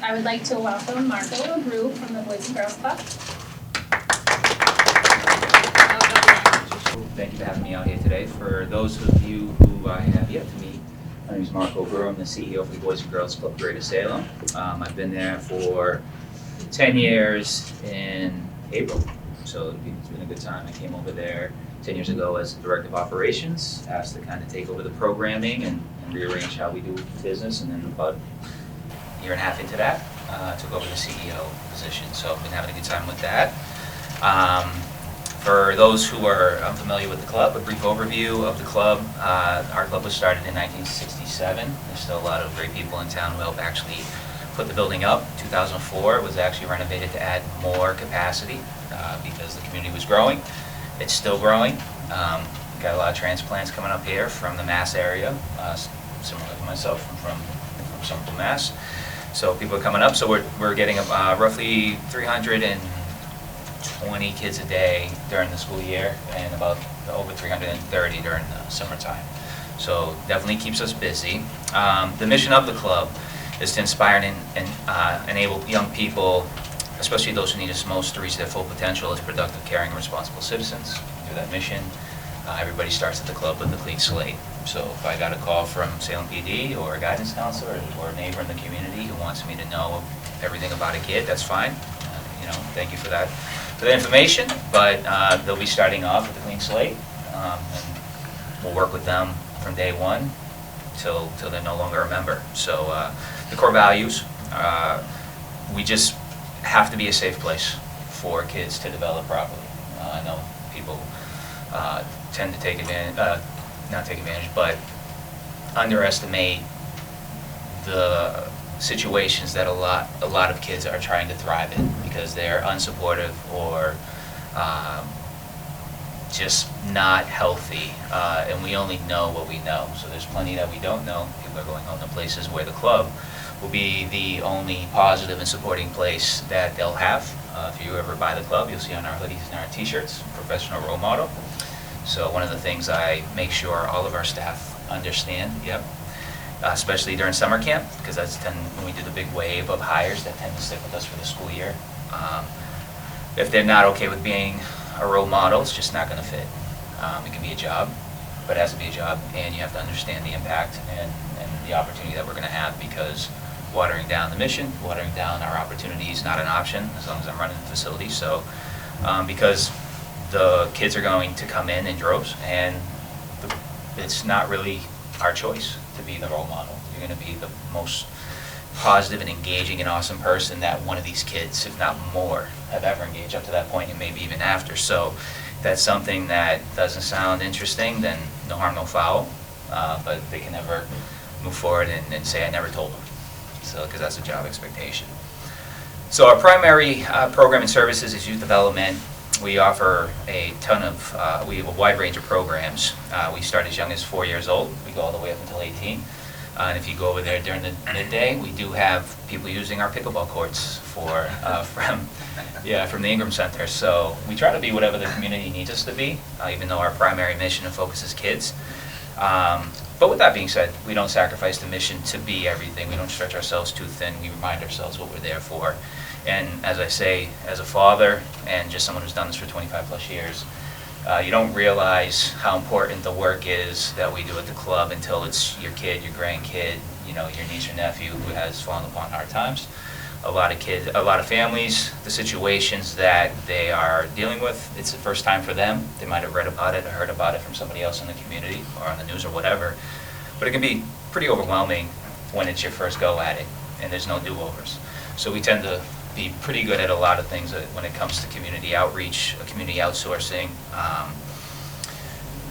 I would like to welcome Marco Abreu from the Boys and Girls Club. Thank you for having me out here today. For those of you who I have yet to meet, my name is Marco Abreu. I'm the CEO for the Boys and Girls Club Greater Salem. I've been there for 10 years in April, so it's been a good time. I came over there 10 years ago as Director of Operations, asked to kind of take over the programming and rearrange how we do business, and then about a year and a half into that, took over the CEO position. So I've been having a good time with that. For those who are unfamiliar with the club, a brief overview of the club. Our club was started in 1967. There's still a lot of great people in town who helped actually put the building up. 2004 it was actually renovated to add more capacity because the community was growing. It's still growing. Got a lot of transplants coming up here from the Mass area, similar to myself, from Somerville, Mass. So people are coming up, so we're getting roughly 320 kids a day during the school year, and about over 330 during the summertime. So definitely keeps us busy. The mission of the club is to inspire and enable young people, especially those who need us most, to reach their full potential as productive, caring, and responsible citizens. Through that mission, everybody starts at the club with a clean slate. So if I got a call from Salem PD or a guidance counselor or a neighbor in the community who wants me to know everything about a kid, that's fine. Thank you for that, information. But they'll be starting off with a clean slate, and we'll work with them from day one till they're no longer a member. So the core values, we just have to be a safe place for kids to develop properly. I know people tend to take advantage, not take advantage, but underestimate the situations that a lot of kids are trying to thrive in because they're unsupportive or just not healthy, and we only know what we know. So there's plenty that we don't know. People are going home to places where the club will be the only positive and supporting place that they'll have. If you ever buy the club, you'll see on our hoodies and our t-shirts, professional role model. So one of the things I make sure all of our staff understand, especially during summer camp, because that's when we do the big wave of hires that tend to stick with us for the school year. If they're not okay with being a role model, it's just not going to fit. It can be a job, but it has to be a job, and you have to understand the impact and the opportunity that we're going to have, because watering down the mission, watering down our opportunity is not an option as long as I'm running the facility. So because the kids are going to come in droves, and it's not really our choice to be the role model. You're going to be the most positive and engaging and awesome person that one of these kids, if not more, have ever engaged up to that point, and maybe even after. So if that's something that doesn't sound interesting, then no harm, no foul, but they can never move forward and say, I never told them. So, because that's a job expectation. So our primary program and services is youth development. We offer a ton of, we have a wide range of programs. We start as young as 4 years old. We go all the way up until 18. And if you go over there during the midday, we do have people using our pickleball courts from the Ingram Center. So we try to be whatever the community needs us to be, even though our primary mission and focus is kids. But with that being said, we don't sacrifice the mission to be everything. We don't stretch ourselves too thin. We remind ourselves what we're there for. And as I say, as a father and just someone who's done this for 25 plus years, you don't realize how important the work is that we do at the club until it's your kid, your grandkid, your niece or nephew who has fallen upon hard times. A lot of kids, a lot of families, the situations that they are dealing with, it's the first time for them. They might have read about it or heard about it from somebody else in the community or on the news or whatever. But it can be pretty overwhelming when it's your first go at it and there's no do-overs. So we tend to be pretty good at a lot of things when it comes to community outreach, community outsourcing.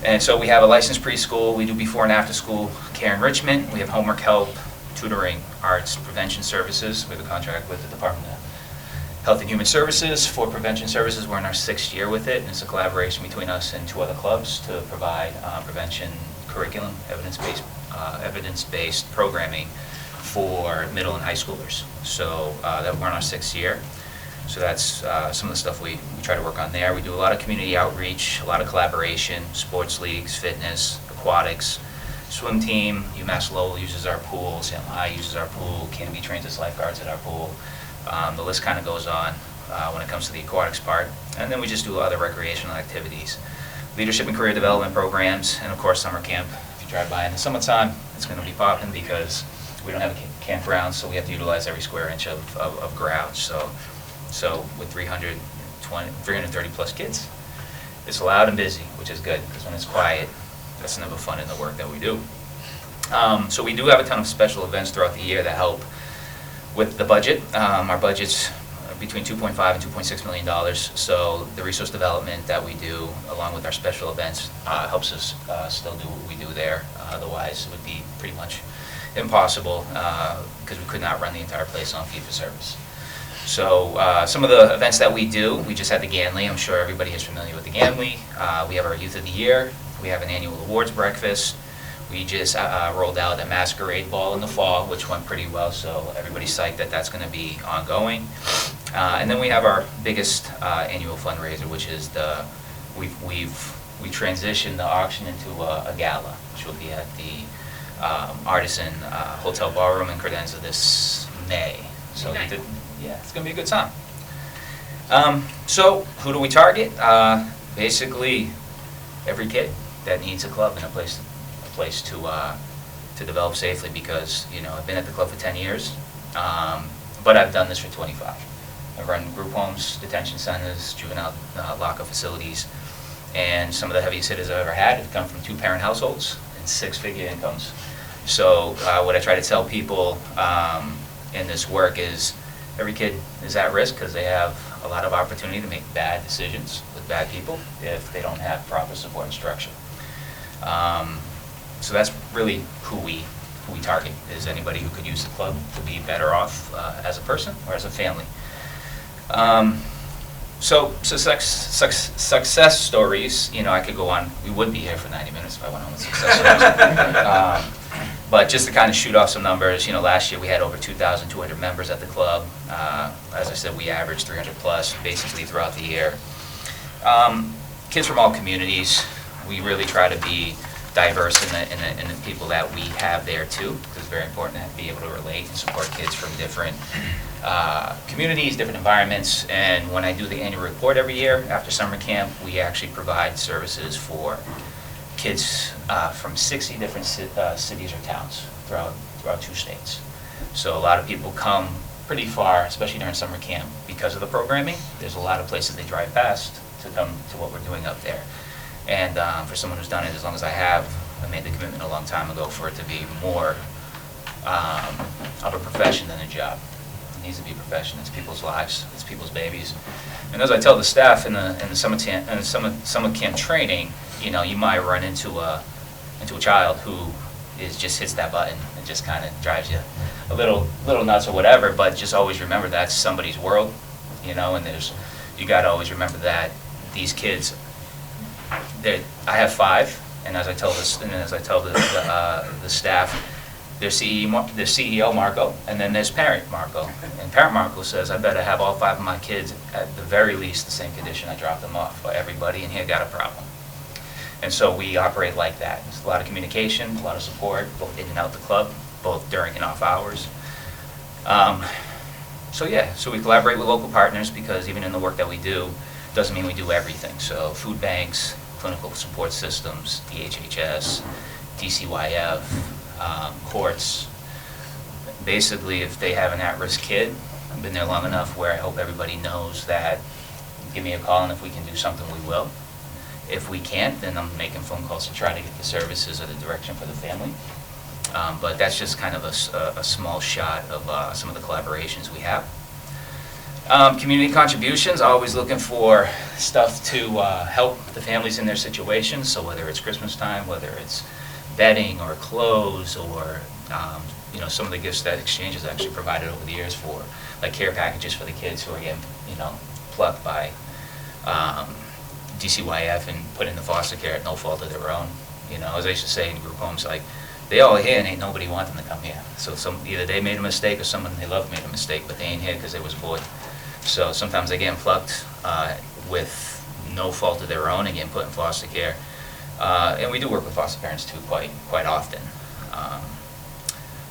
And so we have a licensed preschool. We do before and after school care enrichment. We have homework help, tutoring, arts, prevention services. We have a contract with the Department of Health and Human Services for prevention services. We're in our 6th year with it, and it's a collaboration between us and 2 other clubs to provide prevention curriculum, evidence-based programming for middle and high schoolers. So that we're in our 6th year. So that's some of the stuff we try to work on there. We do a lot of community outreach, a lot of collaboration, sports leagues, fitness, aquatics, Swim team, UMass Lowell uses our pool, Salem High uses our pool, Canby trains as lifeguards at our pool. The list kind of goes on when it comes to the aquatics part. And then we just do other recreational activities. Leadership and career development programs, and of course summer camp. If you drive by in the summertime, it's going to be popping because we don't have a campground, so we have to utilize every square inch of ground. So with 330 plus kids, it's loud and busy, which is good, because when it's quiet, that's never fun in the work that we do. So we do have a ton of special events throughout the year that help with the budget. Our budget's between $2.5 and $2.6 million. So the resource development that we do, along with our special events, helps us still do what we do there. Otherwise, it would be pretty much impossible because we could not run the entire place on fee-for-service. So some of the events that we do, we just had the Ganley. I'm sure everybody is familiar with the Ganley. We have our Youth of the Year. We have an annual awards breakfast. We just rolled out a masquerade ball in the fall, which went pretty well, so everybody's psyched that that's going to be ongoing. And then we have our biggest annual fundraiser, which is we transitioned the auction into a gala, which will be at the Artisan Hotel Ballroom in Credenza this May. So yeah, it's going to be a good time. So who do we target? Basically, every kid that needs a club and a place to develop safely, because I've been at the club for 10 years, but I've done this for 25. I've run group homes, detention centers, juvenile lockup facilities, and some of the heaviest hitters I've ever had have come from 2-parent households and 6-figure incomes. So what I try to tell people in this work is every kid is at risk because they have a lot of opportunity to make bad decisions with bad people if they don't have proper support and structure. So that's really who we target, is anybody who could use the club to be better off as a person or as a family. So success stories, I could go on. We would be here for 90 minutes if I went on with success stories. But just to kind of shoot off some numbers, last year we had over 2,200 members at the club. As I said, we averaged 300 plus basically throughout the year. Kids from all communities. We really try to be diverse in the people that we have there too, because it's very important to be able to relate and support kids from different communities, different environments. And when I do the annual report every year after summer camp, we actually provide services for kids from 60 different cities or towns throughout 2 states. So a lot of people come pretty far, especially during summer camp, because of the programming. There's a lot of places they drive past to come to what we're doing up there. And for someone who's done it as long as I have, I made the commitment a long time ago for it to be more of a profession than a job. It needs to be a profession. It's people's lives. It's people's babies. And as I tell the staff in the summer camp training, you might run into a child who just hits that button and just kind of drives you a little nuts or whatever. But just always remember that's somebody's world, and you got to always remember that these kids. I have 5, and as I tell the staff, there's CEO Marco, and then there's parent Marco. And parent Marco says, I better have all 5 of my kids at the very least the same condition I dropped them off. Everybody in here got a problem. And so we operate like that. There's a lot of communication, a lot of support, both in and out the club, both during and off hours. So we collaborate with local partners, because even in the work that we do, doesn't mean we do everything. So food banks, clinical support systems, DHHS, DCYF, courts. Basically, if they have an at-risk kid, I've been there long enough where I hope everybody knows that give me a call, and if we can do something, we will. If we can't, then I'm making phone calls to try to get the services or the direction for the family. But that's just kind of a small shot of some of the collaborations we have. Community contributions, always looking for stuff to help the families in their situations. So whether it's Christmas time, whether it's bedding or clothes, or some of the gifts that Exchange has actually provided over the years for, like care packages for the kids who are getting plucked by DCYF and put into foster care at no fault of their own. As I used to say in group homes, like, they all here and ain't nobody want them to come here. So either they made a mistake or someone they love made a mistake, but they ain't here because they was bored. So sometimes they get plucked with no fault of their own and getting put in foster care. And we do work with foster parents too quite often.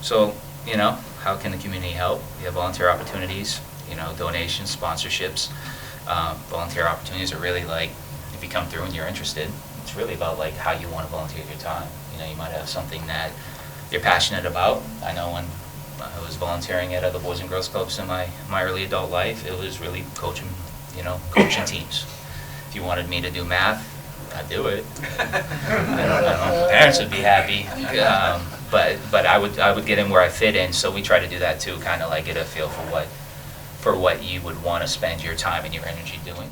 So, you know, how can the community help? We have volunteer opportunities, you know, donations, sponsorships. Volunteer opportunities are really like, if you come through and you're interested, it's really about like how you want to volunteer your time. You know, you might have something that you're passionate about. I know when I was volunteering at other Boys and Girls Clubs in my early adult life, it was really coaching teams. If you wanted me to do math, I'd do it. I don't know. Parents would be happy. But I would get in where I fit in, so we try to do that too, kind of like get a feel for what you would want to spend your time and your energy doing.